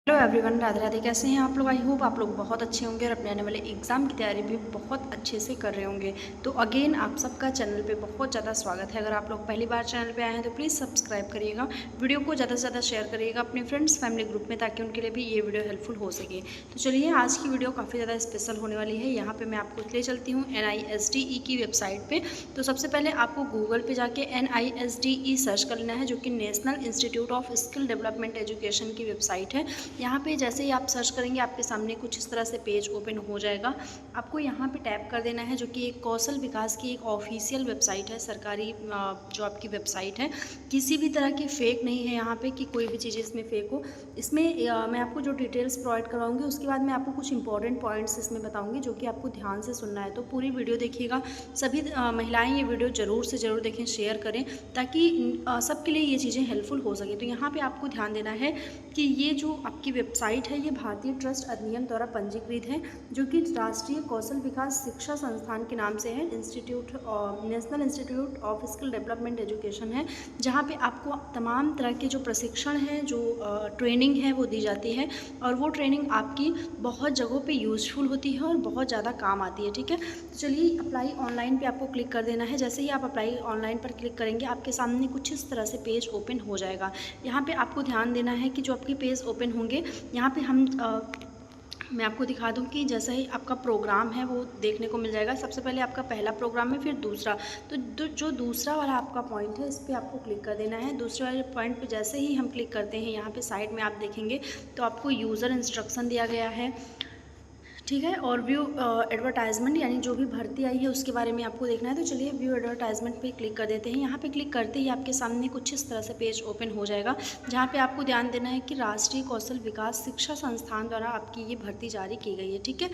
Hello everyone, Radhe Radhe. कैसे हैं आप लोग? आई होप आप लोग बहुत अच्छे होंगे और अपने आने वाले एग्ज़ाम की तैयारी भी बहुत अच्छे से कर रहे होंगे। तो अगेन आप सबका चैनल पे बहुत ज़्यादा स्वागत है। अगर आप लोग पहली बार चैनल पे आए हैं तो प्लीज़ सब्सक्राइब करिएगा, वीडियो को ज़्यादा से ज़्यादा शेयर करिएगा अपने फ्रेंड्स फैमिली ग्रुप में, ताकि उनके लिए भी ये वीडियो हेल्पफुल हो सके। तो चलिए, आज की वीडियो काफ़ी ज़्यादा स्पेशल होने वाली है। यहाँ पर मैं आपको ले चलती हूँ NISDE की वेबसाइट पर। तो सबसे पहले आपको गूगल पर जाके NISDE सर्च कर लेना है, जो कि national institute of skill development education की वेबसाइट है। यहाँ पे जैसे ही आप सर्च करेंगे आपके सामने कुछ इस तरह से पेज ओपन हो जाएगा। आपको यहाँ पे टैप कर देना है, जो कि एक कौशल विकास की एक ऑफिशियल वेबसाइट है, सरकारी जो आपकी वेबसाइट है। किसी भी तरह की फ़ेक नहीं है यहाँ पे कि कोई भी चीज़ इसमें फ़ेक हो। इसमें मैं आपको जो डिटेल्स प्रोवाइड करवाऊँगी, उसके बाद मैं आपको कुछ इंपॉर्टेंट पॉइंट्स इसमें बताऊँगी, जो कि आपको ध्यान से सुनना है। तो पूरी वीडियो देखिएगा। सभी महिलाएँ ये वीडियो ज़रूर से ज़रूर देखें, शेयर करें, ताकि सबके लिए ये चीज़ें हेल्पफुल हो सके। तो यहाँ पर आपको ध्यान देना है कि ये जो आपकी वेबसाइट है, ये भारतीय ट्रस्ट अधिनियम द्वारा पंजीकृत है, जो कि राष्ट्रीय कौशल विकास शिक्षा संस्थान के नाम से है। National institute of skill development education है, जहाँ पे आपको तमाम तरह के जो प्रशिक्षण है, जो ट्रेनिंग है, वो दी जाती है। और वो ट्रेनिंग आपकी बहुत जगहों पे यूज़फुल होती है और बहुत ज़्यादा काम आती है। ठीक है, तो चलिए, अप्लाई ऑनलाइन पे आपको क्लिक कर देना है। जैसे ही आप अप्लाई ऑनलाइन पर क्लिक करेंगे, आपके सामने कुछ इस तरह से पेज ओपन हो जाएगा। यहाँ पे आपको ध्यान देना है कि जो आपके पेज ओपन होंगे, यहाँ पे मैं आपको दिखा दूं कि जैसा ही आपका प्रोग्राम है वो देखने को मिल जाएगा। सबसे पहले आपका पहला प्रोग्राम है, फिर दूसरा। तो जो दूसरा वाला आपका पॉइंट है, इस पर आपको क्लिक कर देना है। दूसरे वाले पॉइंट पे जैसे ही हम क्लिक करते हैं, यहाँ पे साइड में आप देखेंगे तो आपको यूज़र इंस्ट्रक्शन दिया गया है। ठीक है, और व्यू एडवर्टाइजमेंट, यानी जो भी भर्ती आई है उसके बारे में आपको देखना है। तो चलिए, व्यू एडवर्टाइजमेंट पे क्लिक कर देते हैं। यहाँ पे क्लिक करते ही आपके सामने कुछ इस तरह से पेज ओपन हो जाएगा, जहाँ पे आपको ध्यान देना है कि राष्ट्रीय कौशल विकास शिक्षा संस्थान द्वारा आपकी ये भर्ती जारी की गई है। ठीक है,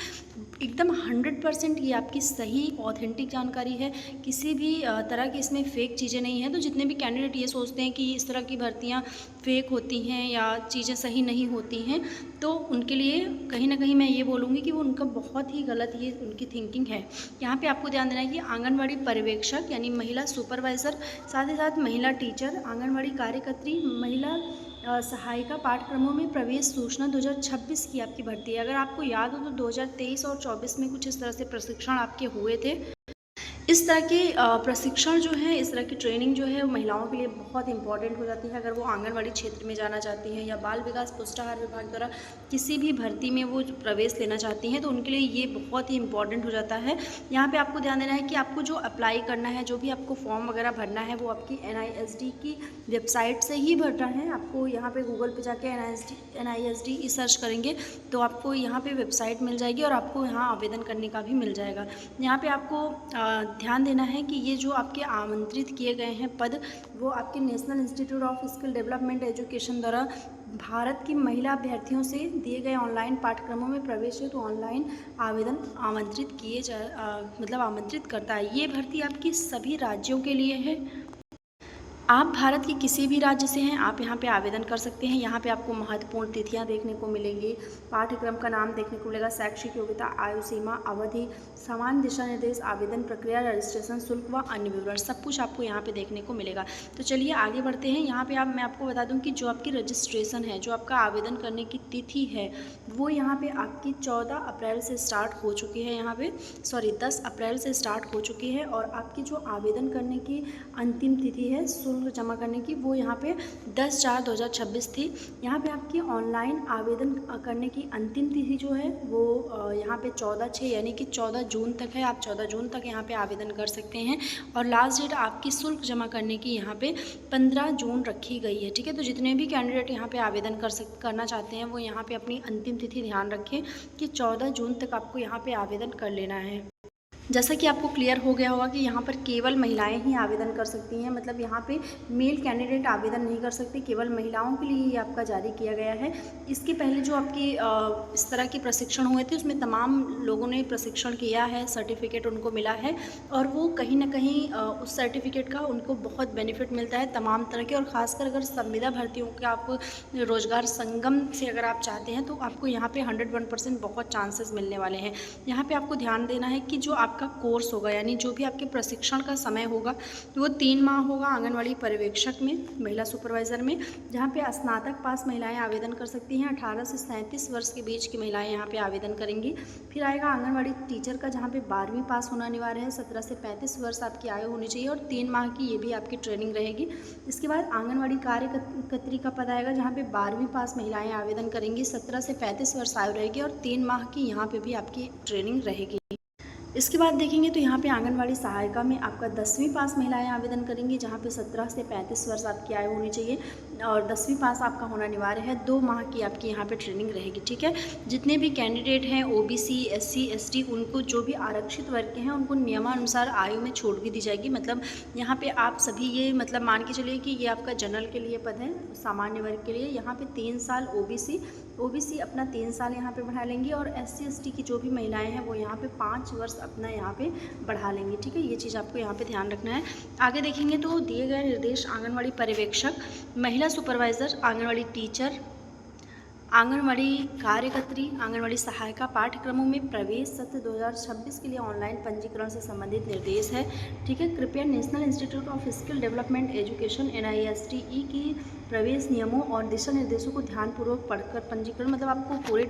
एकदम 100% ये आपकी सही ऑथेंटिक जानकारी है। किसी भी तरह की इसमें फ़ेक चीज़ें नहीं हैं। तो जितने भी कैंडिडेट ये सोचते हैं कि इस तरह की भर्तियाँ फ़ेक होती हैं या चीज़ें सही नहीं होती हैं, तो उनके लिए कहीं ना कहीं मैं ये बोलूँगी कि वो उनका बहुत ही गलत ये उनकी थिंकिंग है। यहाँ पे आपको ध्यान देना है कि आंगनवाड़ी पर्यवेक्षक यानी महिला सुपरवाइज़र, साथ ही साथ महिला टीचर, आंगनवाड़ी कार्यकर्त्री, महिला सहायिका पाठ्यक्रमों में प्रवेश सूचना 2026 की आपकी भर्ती है। अगर आपको याद हो तो 2023 और 24 में कुछ इस तरह से प्रशिक्षण आपके हुए थे। इस तरह के प्रशिक्षण जो है, इस तरह की ट्रेनिंग जो है, वो महिलाओं के लिए बहुत इंपॉर्टेंट हो जाती है। अगर वो आंगनवाड़ी क्षेत्र में जाना चाहती हैं या बाल विकास पुष्टाहार विभाग द्वारा किसी भी भर्ती में वो प्रवेश लेना चाहती हैं, तो उनके लिए ये बहुत ही इंपॉर्टेंट हो जाता है। यहाँ पे आपको ध्यान देना है कि आपको जो अप्लाई करना है, जो भी आपको फॉर्म वगैरह भरना है, वो आपकी NISD की वेबसाइट से ही भरना है। आपको यहाँ पर गूगल पर जाके NISDE सर्च करेंगे तो आपको यहाँ पर वेबसाइट मिल जाएगी और आपको यहाँ आवेदन करने का भी मिल जाएगा। यहाँ पर आपको ध्यान देना है कि ये जो आपके आमंत्रित किए गए हैं पद, वो आपके national institute of skill development education द्वारा भारत की महिला अभ्यर्थियों से दिए गए ऑनलाइन पाठ्यक्रमों में प्रवेश हेतु ऑनलाइन आवेदन आमंत्रित आमंत्रित करता है। ये भर्ती आपकी सभी राज्यों के लिए है। आप भारत के किसी भी राज्य से हैं, आप यहाँ पे आवेदन कर सकते हैं। यहाँ पे आपको महत्वपूर्ण तिथियाँ देखने को मिलेंगी, पाठ्यक्रम का नाम देखने को मिलेगा, शैक्षिक योग्यता, आयु सीमा, अवधि, सामान्य दिशा निर्देश, आवेदन प्रक्रिया, रजिस्ट्रेशन शुल्क व अन्य विवरण, सब कुछ आपको यहाँ पे देखने को मिलेगा। तो चलिए आगे बढ़ते हैं। यहाँ पे मैं आपको बता दूँ कि जो आपकी रजिस्ट्रेशन है, जो आपका आवेदन करने की तिथि है, वो यहाँ पर आपकी 14 अप्रैल से स्टार्ट हो चुकी है। 10 अप्रैल से स्टार्ट हो चुकी है। और आपकी जो आवेदन करने की अंतिम तिथि है जमा करने की, वो यहाँ पे 10/4/2026 थी। यहाँ पे आपकी ऑनलाइन आवेदन करने की अंतिम तिथि जो है वो यहाँ पे 14/6 यानी कि 14 जून तक है। आप 14 जून तक यहाँ पे आवेदन कर सकते हैं। और लास्ट डेट आपकी शुल्क जमा करने की यहाँ पे 15 जून रखी गई है। ठीक है, तो जितने भी कैंडिडेट यहाँ पे आवेदन करना चाहते हैं, वो यहाँ पे अपनी अंतिम तिथि ध्यान रखें कि 14 जून तक आपको यहाँ पे आवेदन कर लेना है। जैसा कि आपको क्लियर हो गया होगा कि यहाँ पर केवल महिलाएं ही आवेदन कर सकती हैं, मतलब यहाँ पे मेल कैंडिडेट आवेदन नहीं कर सकते, केवल महिलाओं के लिए ये आपका जारी किया गया है। इसके पहले जो आपकी इस तरह के प्रशिक्षण हुए थे, उसमें तमाम लोगों ने प्रशिक्षण किया है, सर्टिफिकेट उनको मिला है, और वो कहीं ना कहीं उस सर्टिफिकेट का उनको बहुत बेनिफिट मिलता है तमाम तरह के। और ख़ासकर अगर संविदा भर्तियों के आप रोज़गार संगम से अगर आप चाहते हैं, तो आपको यहाँ पर 101% बहुत चांसेस मिलने वाले हैं। यहाँ पर आपको ध्यान देना है कि जो आपका कोर्स होगा, यानी जो भी आपके प्रशिक्षण का समय होगा वो 3 माह होगा आंगनवाड़ी पर्यवेक्षक में, महिला सुपरवाइज़र में, जहाँ पे स्नातक पास महिलाएं आवेदन कर सकती हैं। 18 से 37 वर्ष के बीच की महिलाएं यहाँ पे आवेदन करेंगी। फिर आएगा आंगनवाड़ी टीचर का, जहाँ पे 12वीं पास होना अनिवार्य है। 17 से 35 वर्ष आपकी आयु होनी चाहिए और 3 माह की ये भी आपकी ट्रेनिंग रहेगी। इसके बाद आंगनवाड़ी कार्यकर्त्री का पद आएगा, जहाँ पे 12वीं पास महिलाएं आवेदन करेंगी। 17 से 35 वर्ष आयु रहेगी और 3 माह की यहाँ पे भी आपकी ट्रेनिंग रहेगी। इसके बाद देखेंगे तो यहाँ पे आंगनवाड़ी सहायिका में आपका 10वीं पास महिलाएं आवेदन करेंगी, जहाँ पे 17 से 35 वर्ष आपकी आयु होनी चाहिए और 10वीं पास आपका होना अनिवार्य है। 2 माह की आपकी यहाँ पे ट्रेनिंग रहेगी, ठीक है। जितने भी कैंडिडेट हैं ओबीसी, एससी, एसटी, उनको जो भी आरक्षित वर्ग के हैं उनको नियमानुसार आयु में छूट भी दी जाएगी। मतलब यहाँ पे आप सभी ये मतलब मान के चलिए कि ये आपका जनरल के लिए पद है, सामान्य वर्ग के लिए यहाँ पे 3 साल ओबीसी अपना 3 साल यहाँ पे बढ़ा लेंगी और एससी, एसटी की जो भी महिलाएं हैं वो यहाँ पे 5 वर्ष अपना यहाँ पे बढ़ा लेंगी, ठीक है। ये चीज़ आपको यहाँ पे ध्यान रखना है। आगे देखेंगे तो दिए गए निर्देश आंगनवाड़ी पर्यवेक्षक, महिला सुपरवाइज़र, आंगनवाड़ी टीचर, आंगनवाड़ी कार्यकर्त्री, आंगनवाड़ी सहायिका पाठ्यक्रमों में प्रवेश सत्र 2026 के लिए ऑनलाइन पंजीकरण से संबंधित निर्देश है, ठीक है। कृपया national institute of skill development education NISTE की प्रवेश नियमों और दिशा निर्देशों को ध्यानपूर्वक पढ़कर पंजीकरण, मतलब आपको पूरे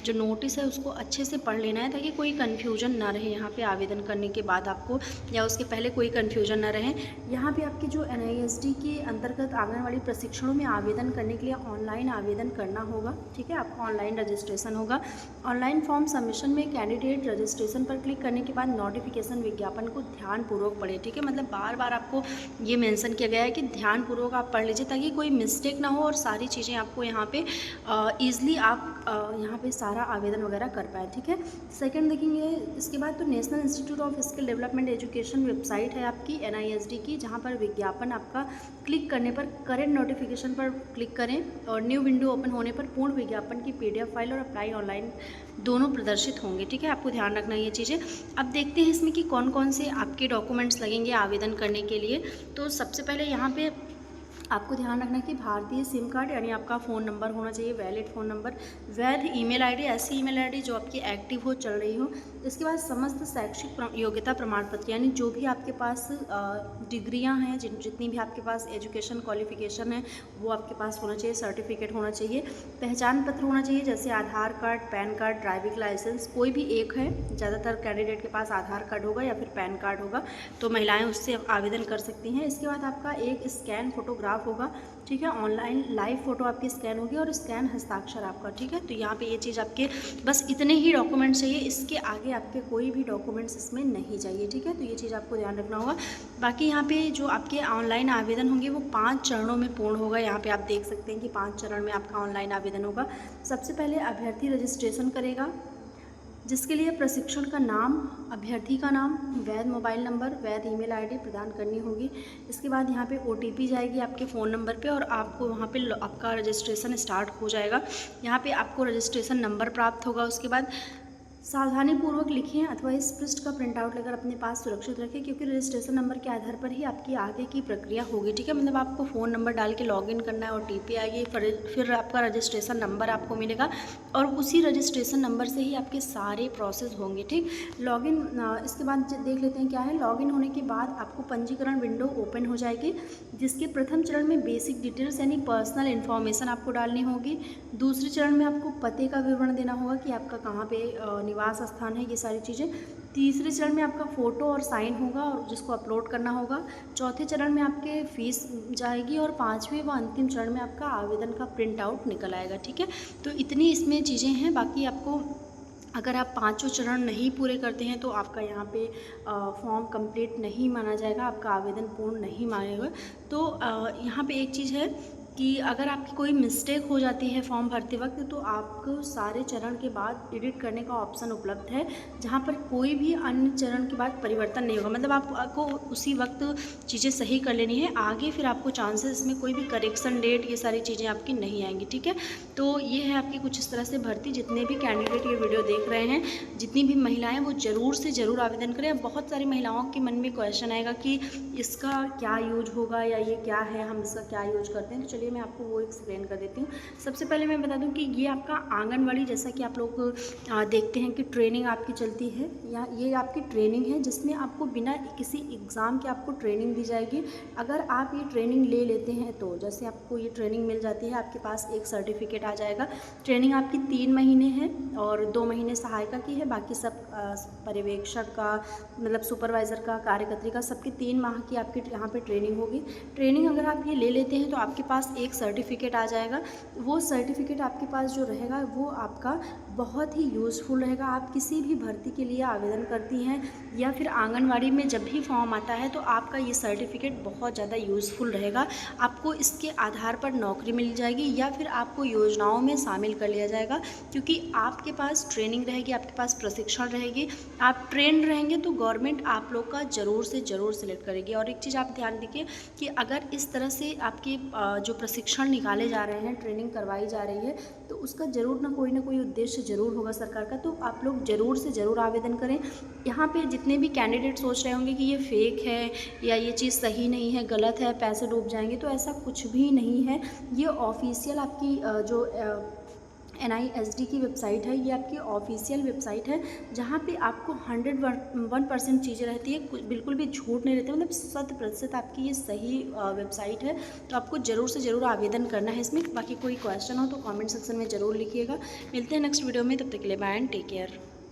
जो नोटिस है उसको अच्छे से पढ़ लेना है ताकि कोई कन्फ्यूजन ना रहे यहाँ पे आवेदन करने के बाद आपको या उसके पहले कोई कन्फ्यूजन ना रहे। यहाँ पे आपकी जो NIST के अंतर्गत आंगनवाड़ी प्रशिक्षणों में आवेदन करने के लिए ऑनलाइन आवेदन करना होगा, ठीक है। आपका ऑनलाइन रजिस्ट्रेशन होगा। ऑनलाइन फॉर्म सबमिशन में कैंडिडेट रजिस्ट्रेशन पर क्लिक करने के बाद नोटिफिकेशन विज्ञापन को ध्यानपूर्वक पढ़े, ठीक है। मतलब बार बार आपको ये मेंशन किया गया है कि ध्यानपूर्वक आप पढ़ लीजिए ताकि कोई मिस्टेक ना हो और सारी चीज़ें आपको यहाँ पे ईज़िली आप यहाँ पे सारा आवेदन वगैरह कर पाए, ठीक है। सेकंड देखेंगे इसके बाद तो national institute of skill development education website है आपकी NISD की, जहाँ पर विज्ञापन आपका क्लिक करने पर करेंट नोटिफिकेशन पर क्लिक करें और न्यू विंडो ओपन होने पर पूर्ण विज्ञापन की PDF फाइल और अप्लाई ऑनलाइन दोनों प्रदर्शित होंगे, ठीक है। आपको ध्यान रखना है ये चीज़ें। अब देखते हैं इसमें कि कौन कौन से आपके डॉक्यूमेंट्स लगेंगे आवेदन करने के लिए। तो सबसे पहले यहाँ पे आपको ध्यान रखना है कि भारतीय सिम कार्ड यानी आपका फ़ोन नंबर होना चाहिए, वैलिड फ़ोन नंबर, वैध ईमेल आईडी, ऐसी ईमेल आईडी जो आपकी एक्टिव हो, चल रही हो। इसके बाद समस्त शैक्षिक योग्यता प्रमाण पत्र, यानी जो भी आपके पास डिग्रियां हैं, जितनी भी आपके पास एजुकेशन क्वालिफिकेशन है वो आपके पास होना चाहिए, सर्टिफिकेट होना चाहिए। पहचान पत्र होना चाहिए, जैसे Aadhaar card, PAN card, driving licence, कोई भी एक है। ज़्यादातर कैंडिडेट के पास आधार कार्ड होगा या फिर पैन कार्ड होगा, तो महिलाएँ उससे आवेदन कर सकती हैं। इसके बाद आपका एक स्कैन फोटोग्राफ होगा, ठीक है। ऑनलाइन लाइव फोटो आपकी स्कैन होगी और स्कैन हस्ताक्षर आपका, ठीक है। तो यहाँ पे ये चीज़ आपके बस इतने ही डॉक्यूमेंट्स चाहिए, इसके आगे आपके कोई भी डॉक्यूमेंट्स इसमें नहीं चाहिए, ठीक है। तो ये चीज़ आपको ध्यान रखना होगा। बाकी यहाँ पे जो आपके ऑनलाइन आवेदन होंगे वो 5 चरणों में पूर्ण होगा। यहाँ पे आप देख सकते हैं कि 5 चरण में आपका ऑनलाइन आवेदन होगा। सबसे पहले अभ्यर्थी रजिस्ट्रेशन करेगा, जिसके लिए प्रशिक्षण का नाम, अभ्यर्थी का नाम, वैध मोबाइल नंबर, वैध ईमेल आईडी प्रदान करनी होगी। इसके बाद यहाँ पे OTP जाएगी आपके फ़ोन नंबर पे और आपको वहाँ पे आपका रजिस्ट्रेशन स्टार्ट हो जाएगा। यहाँ पे आपको रजिस्ट्रेशन नंबर प्राप्त होगा। उसके बाद सावधानीपूर्वक लिखें अथवा इस पृष्ठ का प्रिंट आउट लेकर अपने पास सुरक्षित रखें, क्योंकि रजिस्ट्रेशन नंबर के आधार पर ही आपकी आगे की प्रक्रिया होगी, ठीक है। मतलब आपको फ़ोन नंबर डाल के लॉगिन करना है, OTP आएगी, फिर आपका रजिस्ट्रेशन नंबर आपको मिलेगा और उसी रजिस्ट्रेशन नंबर से ही आपके सारे प्रोसेस होंगे, ठीक। लॉगिन इसके बाद देख लेते हैं क्या है। लॉगिन होने के बाद आपको पंजीकरण विंडो ओपन हो जाएगी, जिसके प्रथम चरण में बेसिक डिटेल्स यानी पर्सनल इन्फॉर्मेशन आपको डालनी होगी। दूसरे चरण में आपको पते का विवरण देना होगा कि आपका कहाँ पे निवास स्थान है, ये सारी चीज़ें। तीसरे चरण में आपका फ़ोटो और साइन होगा और जिसको अपलोड करना होगा। चौथे चरण में आपके फीस जाएगी और 5वें व अंतिम चरण में आपका आवेदन का प्रिंट आउट निकल आएगा, ठीक है। तो इतनी इसमें चीज़ें हैं। बाकी आपको अगर आप 5 चरण नहीं पूरे करते हैं तो आपका यहाँ पे फॉर्म कंप्लीट नहीं माना जाएगा, आपका आवेदन पूर्ण नहीं मानेगा। तो यहाँ पे एक चीज़ है कि अगर आपकी कोई मिस्टेक हो जाती है फॉर्म भरते वक्त तो आपको सारे चरण के बाद एडिट करने का ऑप्शन उपलब्ध है, जहाँ पर कोई भी अन्य चरण के बाद परिवर्तन नहीं होगा। मतलब आपको उसी वक्त चीज़ें सही कर लेनी है, आगे फिर आपको चांसेस में कोई भी करेक्शन डेट ये सारी चीज़ें आपकी नहीं आएंगी, ठीक है। तो ये है आपकी कुछ इस तरह से भर्ती। जितने भी कैंडिडेट ये वीडियो देख रहे हैं, जितनी भी महिलाएँ, वो ज़रूर से ज़रूर आवेदन करें। बहुत सारी महिलाओं के मन में क्वेश्चन आएगा कि इसका क्या यूज होगा या ये क्या है, हम इसका क्या यूज करते हैं। तो चलिए मैं आपको वो एक्सप्लेन कर देती हूँ। सबसे पहले मैं बता दूँ कि ये आपका आंगनवाड़ी, जैसा कि आप लोग देखते हैं कि ट्रेनिंग आपकी चलती है, या ये आपकी ट्रेनिंग है जिसमें आपको बिना किसी एग्ज़ाम के आपको ट्रेनिंग दी जाएगी। अगर आप ये ट्रेनिंग ले लेते हैं तो जैसे आपको ये ट्रेनिंग मिल जाती है, आपके पास एक सर्टिफिकेट आ जाएगा। ट्रेनिंग आपकी 3 महीने है और 2 महीने सहायिका की है, बाकी सब पर्यवेक्षक का, मतलब सुपरवाइज़र का, कार्यकर्त्री का, सबकी 3 माह की आपकी यहाँ पे ट्रेनिंग होगी। ट्रेनिंग अगर आप ये ले लेते हैं तो आपके पास एक सर्टिफिकेट आ जाएगा। वो सर्टिफिकेट आपके पास जो रहेगा वो आपका बहुत ही यूज़फुल रहेगा। आप किसी भी भर्ती के लिए आवेदन करती हैं या फिर आंगनवाड़ी में जब भी फॉर्म आता है तो आपका ये सर्टिफिकेट बहुत ज़्यादा यूज़फुल रहेगा। आपको इसके आधार पर नौकरी मिल जाएगी या फिर आपको योजनाओं में शामिल कर लिया जाएगा, क्योंकि आपके पास ट्रेनिंग रहेगी, आपके पास प्रशिक्षण रहेगी, आप ट्रेंड रहेंगे तो गवर्नमेंट आप लोग का ज़रूर से ज़रूर सिलेक्ट करेगी। और एक चीज़ आप ध्यान दीजिए कि अगर इस तरह से आपके जो प्रशिक्षण निकाले जा रहे हैं, ट्रेनिंग करवाई जा रही है, तो उसका ज़रूर ना कोई उद्देश्य ज़रूर होगा सरकार का। तो आप लोग ज़रूर से ज़रूर आवेदन करें। यहाँ पे जितने भी कैंडिडेट सोच रहे होंगे कि ये फेक है या ये चीज़ सही नहीं है, गलत है, पैसे डूब जाएंगे, तो ऐसा कुछ भी नहीं है। ये ऑफिशियल आपकी जो NISD की वेबसाइट है, ये आपकी ऑफिशियल वेबसाइट है जहाँ पे आपको 101% चीज़ें रहती है, बिल्कुल भी झूठ नहीं रहते, मतलब 100% आपकी ये सही वेबसाइट है। तो आपको ज़रूर से ज़रूर आवेदन करना है इसमें। बाकी कोई क्वेश्चन हो तो कमेंट सेक्शन में ज़रूर लिखिएगा। मिलते हैं नेक्स्ट वीडियो में, तब तक के लिए बाय एंड टेक केयर।